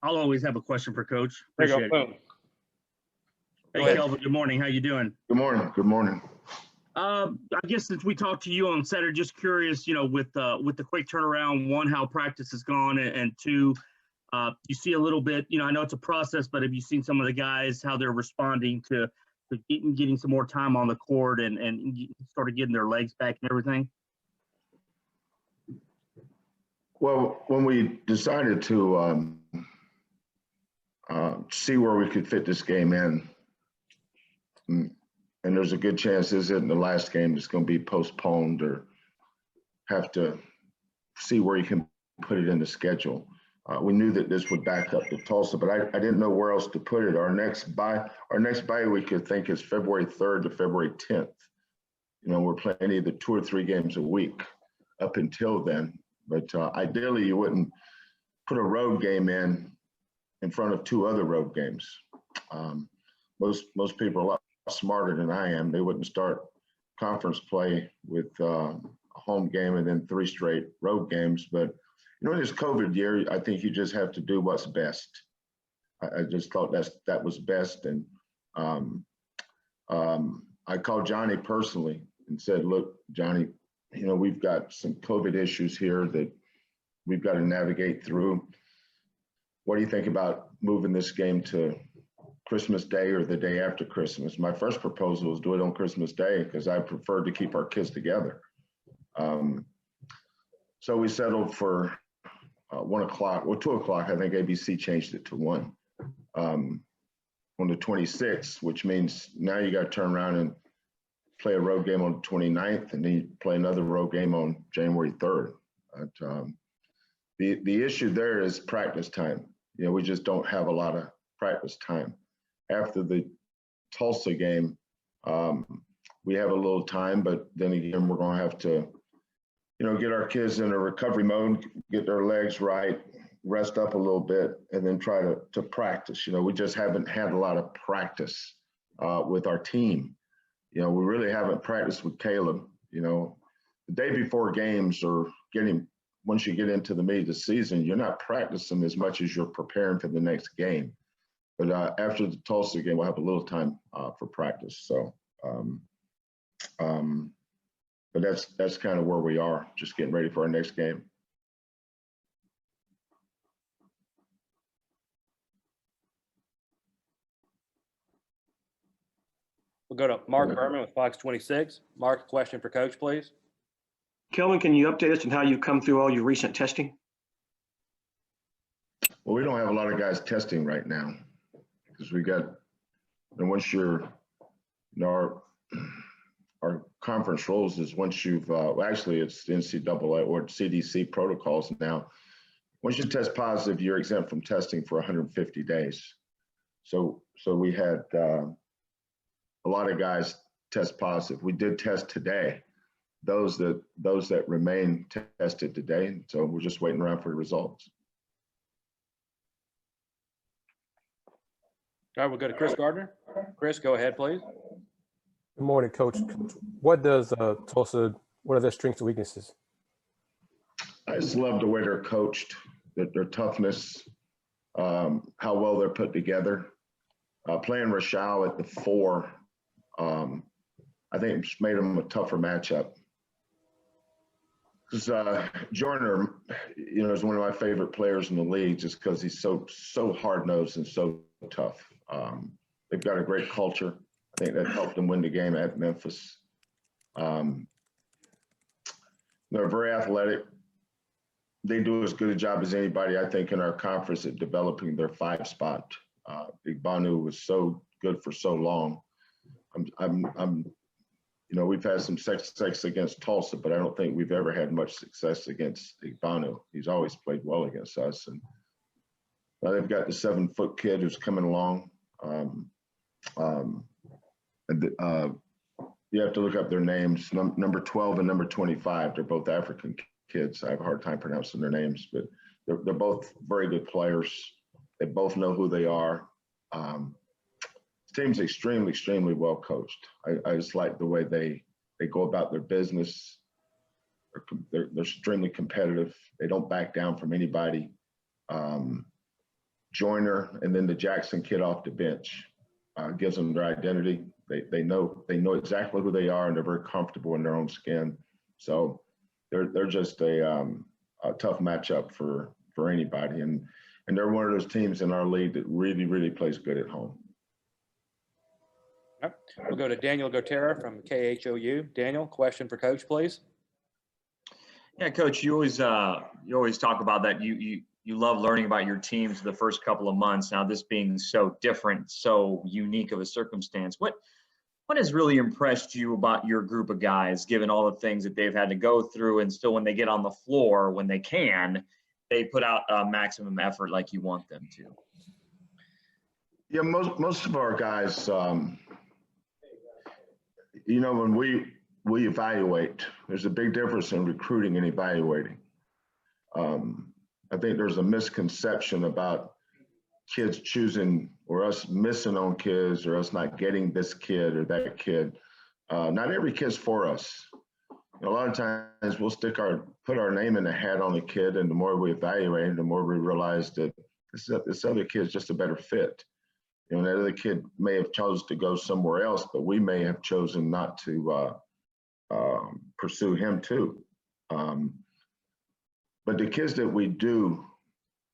I'll always have a question for Coach. There you Appreciate go. it. Boom. Hey, Kelvin, good morning. How you doing? Good morning. Good morning. I guess since we talked to you on Saturday, just curious, with the quick turnaround, one, how practice has gone, and two, you see a little bit, I know it's a process, but have you seen some of the guys, how they're responding to getting some more time on the court and sort of getting their legs back and everything? Well, when we decided to see where we could fit this game in, and there's a good chance this isn't the last game that's going to be postponed or have to see where you can put it in the schedule. We knew that this would back up to Tulsa, but I didn't know where else to put it. Our next bye week, I think, is February 3rd to February 10th. We're playing either 2 or 3 games a week up until then. But ideally, you wouldn't put a road game in front of 2 other road games. Most people are a lot smarter than I am. They wouldn't start conference play with a home game and then 3 straight road games. But in this COVID year, I think you just have to do what's best. I just thought that was best. And I called Johnny personally and said, "Look, Johnny, we've got some COVID issues here that we've got to navigate through. What do you think about moving this game to Christmas Day or the day after Christmas?" My first proposal was do it on Christmas Day because I prefer to keep our kids together. So we settled for 1 o'clock, or 2 o'clock. I think ABC changed it to 1 on the 26th, which means now you got to turn around and play a road game on the 29th, and then you play another road game on January 3rd. But, the issue there is practice time. We just don't have a lot of practice time. After the Tulsa game, we have a little time, but then again, we're going to have to, get our kids in a recovery mode, get their legs right, rest up a little bit, and then try to practice. We just haven't had a lot of practice with our team. We really haven't practiced with Caleb. The day before games or once you get into the meat of the season, you're not practicing as much as you're preparing for the next game. But after the Tulsa game, we'll have a little time for practice. So, but that's kind of where we are, just getting ready for our next game. We'll go to Mark Berman with Fox 26. Mark, question for Coach, please. Kelvin, can you update us on how you've come through all your recent testing? Well, we don't have a lot of guys testing right now because we got, and once you're, our conference rules is once you've, actually it's NCAA or CDC protocols now. Once you test positive, you're exempt from testing for 150 days. So we had a lot of guys test positive. We did test today. Those that remain tested today. So we're just waiting around for the results. All right, we'll go to Chris Gardner. Chris, go ahead, please. Good morning, Coach. What does Tulsa, what are their strengths and weaknesses? I just love the way they're coached, their toughness, how well they're put together. Playing Rashal at the 4, I think it's made them a tougher matchup. Because Joyner, is one of my favorite players in the league just because he's so hard-nosed and so tough. They've got a great culture. I think that helped them win the game at Memphis. They're very athletic. They do as good a job as anybody, I think, in our conference at developing their 5 spot. Igbanu was so good for so long. We've had some success against Tulsa, but I don't think we've ever had much success against Igbanu. He's always played well against us. And they've got the 7-foot kid who's coming along. You have to look up their names. Number 12 and number 25. They're both African kids. I have a hard time pronouncing their names, but they're both very good players. They both know who they are. This team's extremely well coached. I just like the way they go about their business. They're extremely competitive. They don't back down from anybody. Joyner, and then the Jackson kid off the bench. Gives them their identity. They know exactly who they are, and they're very comfortable in their own skin. So they're just a tough matchup for anybody, and they're one of those teams in our league that really plays good at home. All right. We'll go to Daniel Gotera from KHOU. Daniel, question for Coach, please. Yeah, Coach, you always talk about that you love learning about your teams the first couple of months. Now, this being so different, so unique of a circumstance, what has really impressed you about your group of guys, given all the things that they've had to go through, and still when they get on the floor, when they can, they put out maximum effort like you want them to? Yeah, most of our guys, when we evaluate, there's a big difference in recruiting and evaluating. I think there's a misconception about kids choosing, or us missing on kids, or us not getting this kid or that kid. Not every kid's for us. A lot of times we'll put our name in the hat on a kid, and the more we evaluate, the more we realize that this other kid's just a better fit. That other kid may have chosen to go somewhere else, but we may have chosen not to pursue him too. But the kids that we do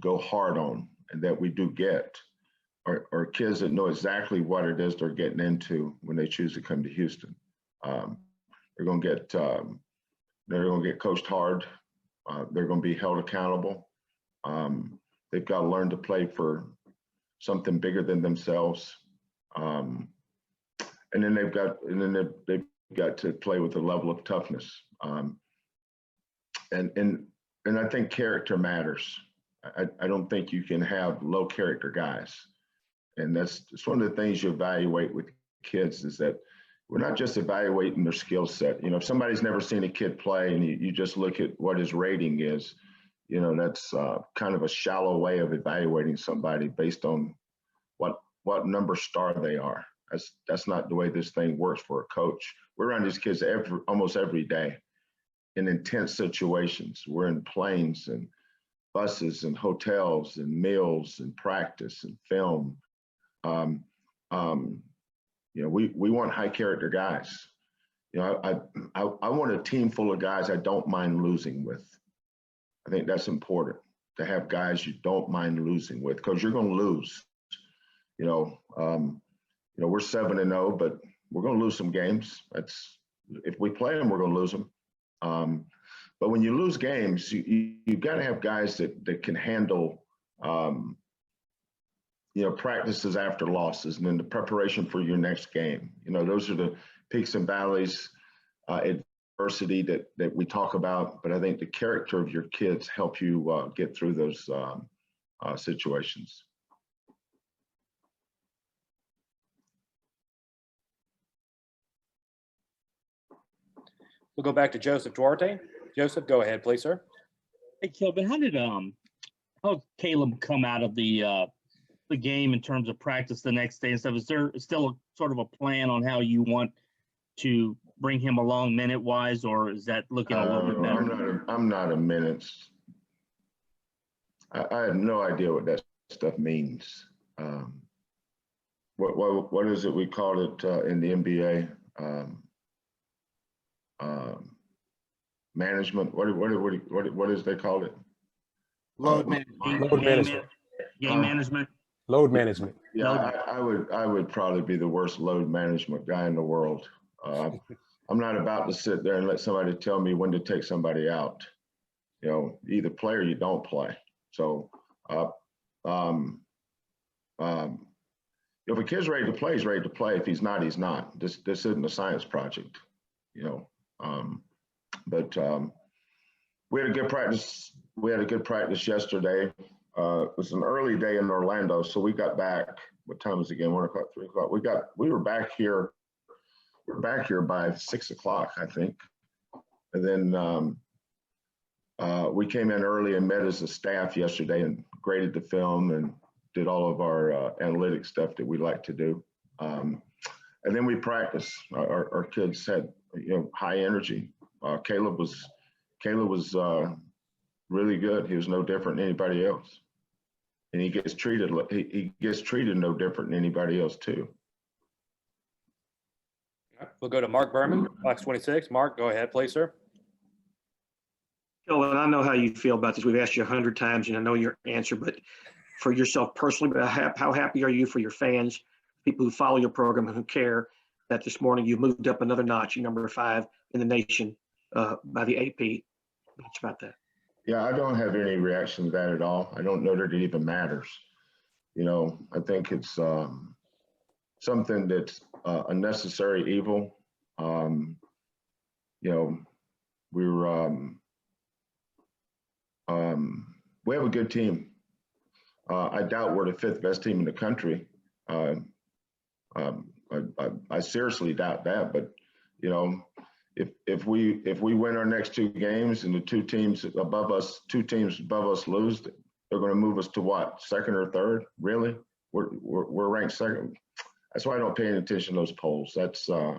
go hard on and that we do get are kids that know exactly what it is they're getting into when they choose to come to Houston. They're going to get coached hard. They're going to be held accountable. They've got to learn to play for something bigger than themselves. And then they've got to play with a level of toughness. And I think character matters. I don't think you can have low character guys. And it's one of the things you evaluate with kids, is that we're not just evaluating their skill set. If somebody's never seen a kid play and you just look at what his rating is, that's kind of a shallow way of evaluating somebody based on what number star they are. That's not the way this thing works for a coach. We're around these kids almost every day in intense situations. We're in planes and buses and hotels and meals and practice and film. We want high character guys. I want a team full of guys I don't mind losing with. I think that's important, to have guys you don't mind losing with, because you're going to lose. We're 7-0, but we're going to lose some games. If we play them, we're going to lose them. But when you lose games, you've got to have guys that can handle, practices after losses, and then the preparation for your next game. Those are the peaks and valleys, adversity that we talk about. But I think the character of your kids help you get through those situations. We'll go back to Joseph Duarte. Joseph, go ahead, please, sir. Hey, Kelvin, how did Caleb come out of the game in terms of practice the next day and stuff? Is there still a sort of a plan on how you want to bring him along minute wise, or is that looking a little bit better? I'm not a minutes. I have no idea what that stuff means. What is it we call it in the NBA? Management. What is they call it? Load management. Game management. Load management. Yeah, I would probably be the worst load management guy in the world. I'm not about to sit there and let somebody tell me when to take somebody out. You either play or you don't play. So if a kid's ready to play, he's ready to play. If he's not, he's not. This isn't a science project, But we had a good practice. We had a good practice yesterday. It was an early day in Orlando, so we got back. What time was it again? 1 o'clock, 3 o'clock. We were back here. We're back here by 6 o'clock, I think. And then we came in early and met as a staff yesterday and graded the film and did all of our analytic stuff that we like to do. And then we practiced. Our kids had high energy. Caleb was really good. He was no different than anybody else. and he gets treated no different than anybody else too. We'll go to Mark Berman, Fox 26. Mark, go ahead, please, sir. Kelvin, I know how you feel about this. We've asked you 100 times, and I know your answer, but for yourself personally, but how happy are you for your fans, people who follow your program and who care that this morning you moved up another notch, you're number 5 in the nation by the AP? Much about that. Yeah, I don't have any reaction to that at all. I don't know that it even matters. You know, I think it's something that's a necessary evil. You know, we have a good team. I doubt we're the 5th best team in the country. I seriously doubt that. But you know, if we win our next 2 games and the two teams above us lose, they're going to move us to what, 2nd or 3rd? Really? We're ranked 2nd. That's why I don't pay any attention to those polls. That's I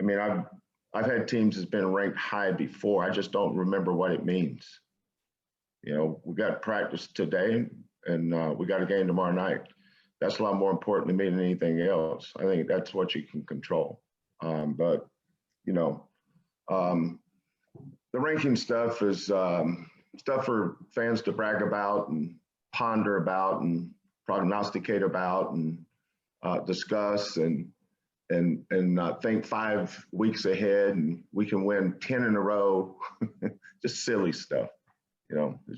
mean, I've had teams that's been ranked high before. I just don't remember what it means. You know, we got practice today, and we got a game tomorrow night. That's a lot more important to me than anything else. I think that's what you can control. But you know, the ranking stuff is stuff for fans to brag about and ponder about and prognosticate about and discuss and think 5 weeks ahead, and we can win 10 in a row. Just silly stuff. You know, it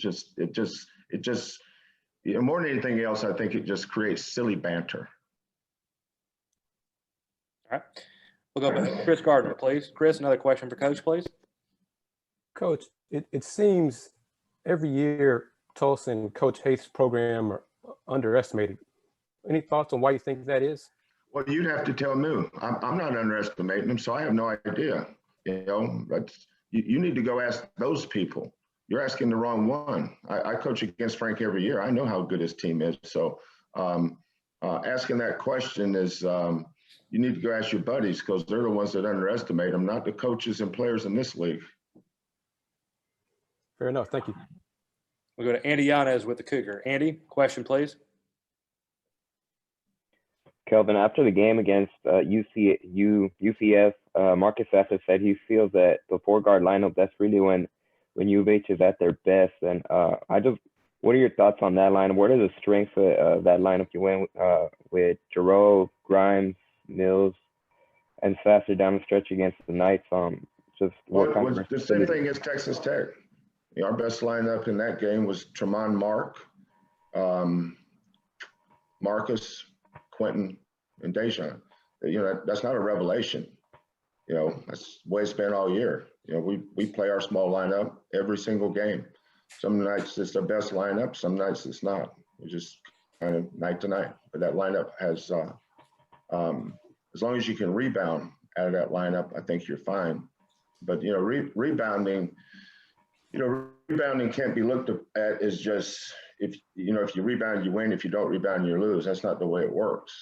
just you know, more than anything else, I think it just creates silly banter. All right. We'll go back to Chris Gardner, please. Chris, another question for Coach, please. Coach, it seems every year Tulsa and Coach Haith's program are underestimated. Any thoughts on why you think that is? Well, you'd have to tell me. I'm not underestimating them, so I have no idea. You know, but you need to go ask those people. You're asking the wrong one. I coach against Frank every year. I know how good his team is. So asking that question is you need to go ask your buddies, because they're the ones that underestimate them, not the coaches and players in this league. Fair enough. Thank you. We'll go to Andy Yanez with the Cougar. Andy, question, please. Kelvin, after the game against UCF, Marcus Saffold said he feels that the 4-guard lineup, that's really when U of H is at their best. And what are your thoughts on that lineup? What are the strengths of that lineup you went with Giroux, Grimes, Mills, and Saffold down the stretch against the Knights? Just what kind of the same thing as Texas Tech. You know, our best lineup in that game was Tremont Mark, Marcus, Quentin, and Dejan. You know, that's not a revelation. You know, that's the way it's been all year. You know, we play our small lineup every single game. Some nights it's the best lineup, some nights it's not. It's just kind of night to night. But that lineup has, as long as you can rebound out of that lineup, I think you're fine. But, you know, rebounding can't be looked at as just, if you rebound, you win. If you don't rebound, you lose. That's not the way it works.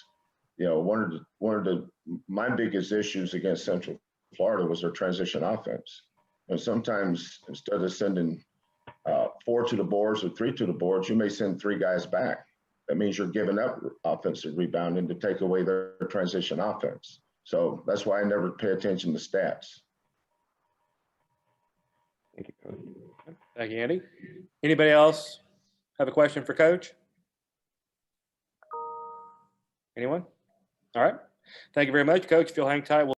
You know, one of my biggest issues against Central Florida was their transition offense. And sometimes instead of sending 4 to the boards or 3 to the boards, you may send 3 guys back. That means you're giving up offensive rebounding to take away their transition offense. So that's why I never pay attention to stats. Thank you, Coach. Thank you, Andy. Anybody else have a question for Coach? Anyone? All right. Thank you very much, Coach. If you'll hang tight, we'll